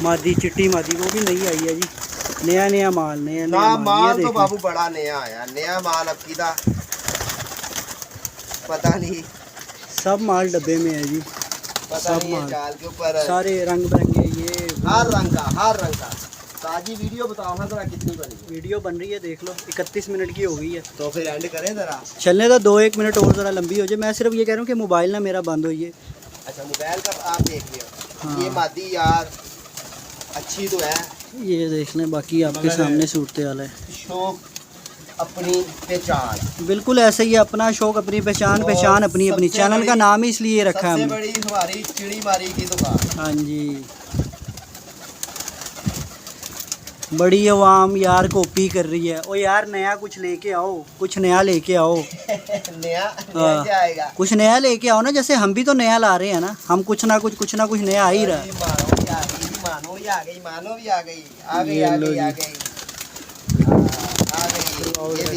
मादी, चिट्टी मादी, वो भी नई आई है जी। नया माल, नया माल तो बाबू बड़ा नया आया, नया माल अब की पता नहीं, सब माल डब्बे में है जी। पता नहीं है चाल के ऊपर सारे रंग बिरंगे, ये हर रंग का। ताजी वीडियो बताओ ना जरा, कितनी बनी? वीडियो बन रही है, देख लो, 31 मिनट की हो गई है। तो फिर एंड करें जरा, चलने तो 2-1 मिनट और ज़रा लंबी हो जाए। मैं सिर्फ ये कह रहा हूँ कि मोबाइल ना मेरा बंद हो ये। अच्छा, मोबाइल का आप देख लियो। हाँ। ये मादी यार अच्छी तो है, ये देख लें, बाकी आपके सामने सूरत हाल है। शौक अपनी पहचान, बिल्कुल ऐसे ही, अपना शौक अपनी पहचान अपनी। चैनल का नाम ही इसलिए रखा है सबसे बड़ी हमारी चिड़ी मारी की दुकान। हाँ जी, बड़ी आवाम यार कॉपी कर रही है। ओ यार नया कुछ लेके आओ, कुछ नया लेके आओ। नया क्या आएगा? कुछ नया लेके आओ ना, जैसे हम भी तो नया ला रहे हैं ना, हम कुछ ना कुछ नया आ ही रहा है। मानो भी आ गई, ये भी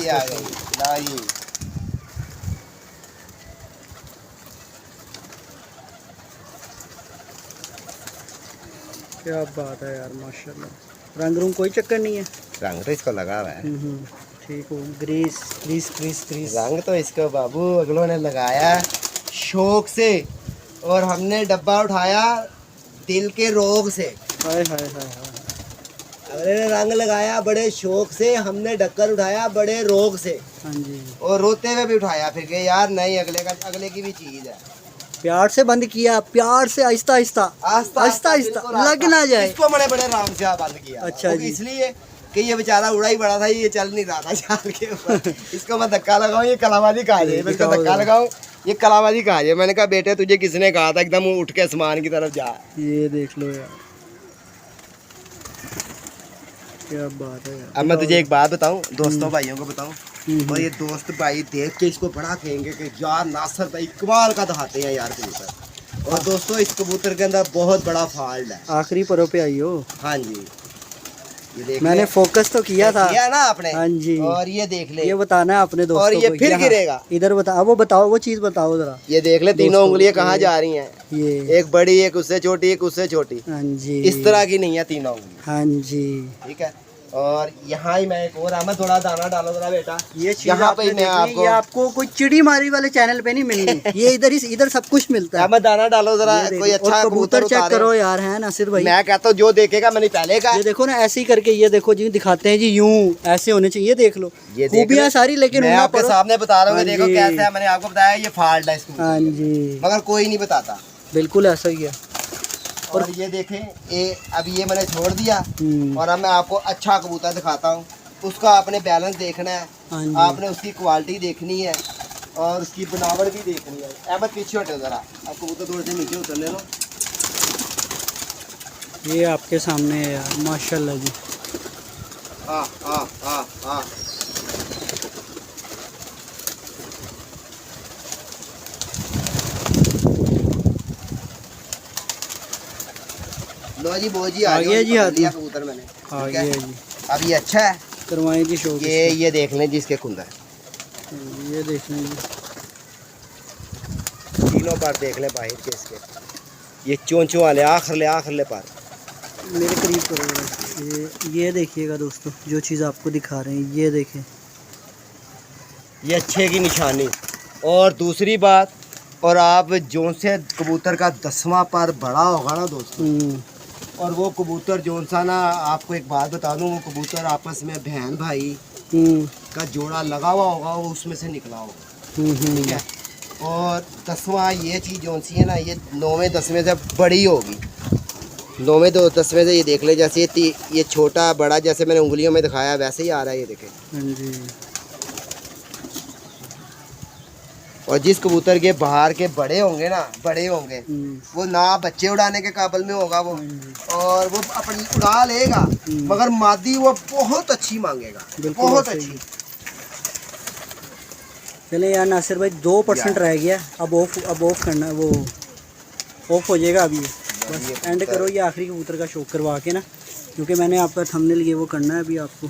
आ गई। लाइए क्या बात है यार, माशाल्लाह। रंग रूंग कोई चक्कर नहीं है, रंग तो इसको लगा हुआ है। ठीक हो। Grease grease grease grease. रंग तो इसको बाबू अगलों ने लगाया शौक से, और हमने डब्बा उठाया दिल के रोग से। हाय हाय हाय हाय। अगले ने रंग लगाया बड़े शौक से, हमने ढक्कन उठाया बड़े रोग से। हाँ जी। और रोते हुए भी उठाया, फिर के यार नहीं, अगले की भी चीज है। प्यार से बंद किया, प्यार से आहिस्ता आहिस्ता आस्ता आहिस्ता आहिस्ता लग ना जाए। इसको मैंने बड़े आराम से बंद किया। अच्छा वो जी। इसलिए कि ये बेचारा उड़ा ही बड़ा था, ये चल नहीं रहा था चाल के ऊपर। इसको मैं धक्का लगाऊं, ये कलाबाजी कहा जाए, मैं इसको धक्का लगाऊं, ये कलाबाजी कहा जाए। मैंने कहा बेटे तुझे किसने कहा था एकदम उठ के आसमान की तरफ जा। ये देख लो यार, क्या बात है यार। अब मैं तुझे एक बात बताऊं, दोस्तों भाइयों को बताऊं, और ये दोस्त भाई देख के इसको बड़ा कहेंगे कि यार नासिर भाई कमाल का दिखाते हैं यार कबूतर। और दोस्तों इस कबूतर के अंदर बहुत बड़ा फॉल्ट है। आखिरी परों पे आई हो। हाँ जी, ये देख मैंने ले। फोकस तो किया था। किया ना आपने। हाँ जी। और ये देख ले, ये बताना है अपने दोस्तों और ये को। फिर यहाँ, गिरेगा। इधर बता, वो बताओ, वो चीज बताओ जरा। ये देख ले तीनों दोस्तों, उंगलियां कहाँ जा रही हैं। ये एक बड़ी, एक उससे छोटी, एक उससे छोटी। हाँ जी। इस तरह की नहीं है तीनों उंगलियां। हाँ जी। ठीक है। और यहाँ ही मैं एक और मैं थोड़ा दाना डालो जरा बेटा। ये चीज यहाँ आपने पे मैं देखनी है, ये आपको कोई चिड़ी मारी वाले चैनल पे नहीं मिलनी। ये इधर सब कुछ मिलता है। मैं दाना डालो जरा, ये कोई देखो। अच्छा और कबूतर चेक उतारे। करो यार, है नासिर भाई। मैं कहता हूँ जो देखेगा मैंने पहले का। ये देखो ना, ऐसे ही करके ये देखो जी, दिखाते हैं जी यूं ऐसे होने चाहिए। ये देख लो, ये देख खूबियां लो। सारी, लेकिन मैं उन्ना आपके पर। सामने बता रहा हूँ, हाँ देखो जी। कैसा है। मैंने आपको बताया ये फॉल्ट है इसको, हाँ जी, मगर कोई नहीं बताता। बिल्कुल ऐसा ही है। और ये देखें, ये अब ये मैंने छोड़ दिया, हम्म। और अब मैं आपको अच्छा कबूतर दिखाता हूँ। उसका आपने बैलेंस देखना है, हाँ जी। आपने उसकी क्वालिटी देखनी है, और उसकी बनावट भी देखनी है। अहमद पीछे हटो जरा, आप कबूतर थोड़े से नीचे उतरने लो। ये आपके सामने है यार, माशाल्लाह जी। आ लो जी, बोझ जी आ गया जी हाथ में। कबूतर मैंने। आ ठीक है? गया जी, अब ये अच्छा है, करवाएं जी शो। ये देख लें जी इसके कुंदर, ये देख लें जी, तीनों पर देख लें बाहर के इसके, ये चोंचों वाले आखिरले पर। मेरे करीब करो। ये देखिएगा दोस्तों, जो चीज़ आपको दिखा रहे हैं, ये देखें। ये अच्छे की निशानी। और दूसरी बात, और आप जोन से कबूतर का 10वां पर बड़ा होगा ना दोस्तों, और वो कबूतर जोन सा ना, आपको एक बात बता दूं, वो कबूतर आपस में बहन भाई का जोड़ा लगा हुआ होगा, वो उसमें से निकला होगा। ठीक है। और 10वां ये चीज़ जोन सी है ना, ये 9वें 10वें से बड़ी होगी। 9वें 10वें से ये देख ले, जैसे ये छोटा बड़ा जैसे मैंने उंगलियों में दिखाया वैसे ही आ रहा है, ये देखें। हाँ जी। और जिस कबूतर के बाहर के बड़े होंगे ना, बड़े होंगे, वो ना बच्चे उड़ाने के काबिल में होगा वो, और वो अपनी उड़ा लेगा, मगर मादी वो बहुत अच्छी मांगेगा, बहुत अच्छी। चले यार नासिर भाई, 2% रह गया, अब ऑफ करना है, वो ऑफ हो जाएगा अभी। बस एंड करो ये आखिरी कबूतर का शौक करवा के ना, क्योंकि मैंने आपका थंबनेल ये वो करना है अभी आपको।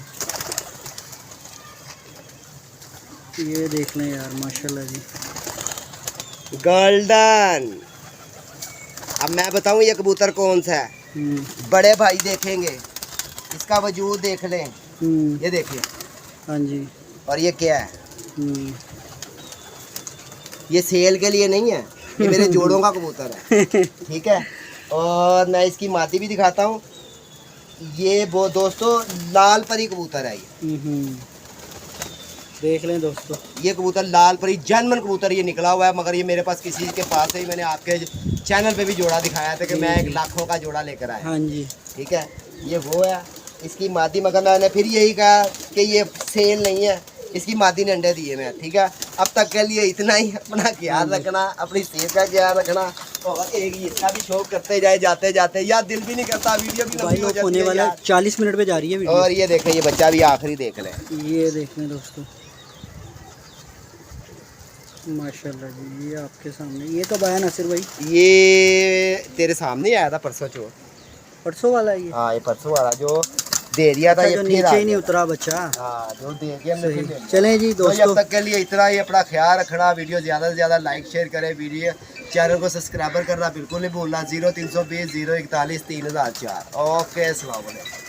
ये देख लें यार, माशाल्लाह जी, गोल्डन। अब मैं बताऊं ये कबूतर कौन सा है। बड़े भाई देखेंगे, इसका वजूद देख लें, ये देखिए। हाँ जी। और ये क्या है, ये सेल के लिए नहीं है, ये मेरे जोड़ों का कबूतर है। ठीक है। और मैं इसकी मादी भी दिखाता हूँ। ये वो दोस्तों लाल परी कबूतर है ये। देख लें दोस्तों, ये कबूतर लाल परी जनमन कबूतर ये निकला हुआ है, मगर ये मेरे पास किसी के पास है ही। मैंने आपके चैनल पे भी जोड़ा दिखाया था कि मैं 1 लाखों का जोड़ा लेकर आया। हाँ जी। ठीक है। ये वो है इसकी मादी, मगर मैंने फिर यही कहा कि ये सेल नहीं है, इसकी मादी ने अंडे दिए मैं। ठीक है। अब तक के लिए इतना ही। अपना ख्याल रखना, अपनी सेहत का ख्याल रखना, और एक इसका भी शौक करते जाए जाते जाते। यार दिल भी नहीं करता, वीडियो भी लंबी हो जाती होने है वाला यार। 40 मिनट पे जा रही है वीडियो। और ये देखें, ये बच्चा भी आखिरी देख लें। ये देख लें दोस्तों, माशाल्लाह जी, ये आपके सामने। ये कब आया नासिर भाई? ये तेरे सामने आया था परसों चौथ। परसों वाला है ये? हाँ, ये परसों वाला जो दे दिया था। जो नीचे ही नहीं उतरा बच्चा। हाँ, जो दे दिया हमने फिर ले लिया। चलें जी दोस्तों, अब तक के लिए इतना ही। अपना ख्याल रखना, वीडियो ज़्यादा से ज़्यादा लाइक शेयर करें, वीडियो चैनल को सब्सक्राइबर करना बिल्कुल नहीं भूलना। 0320 041 3004। ओके, अस्सलाम वालेकुम।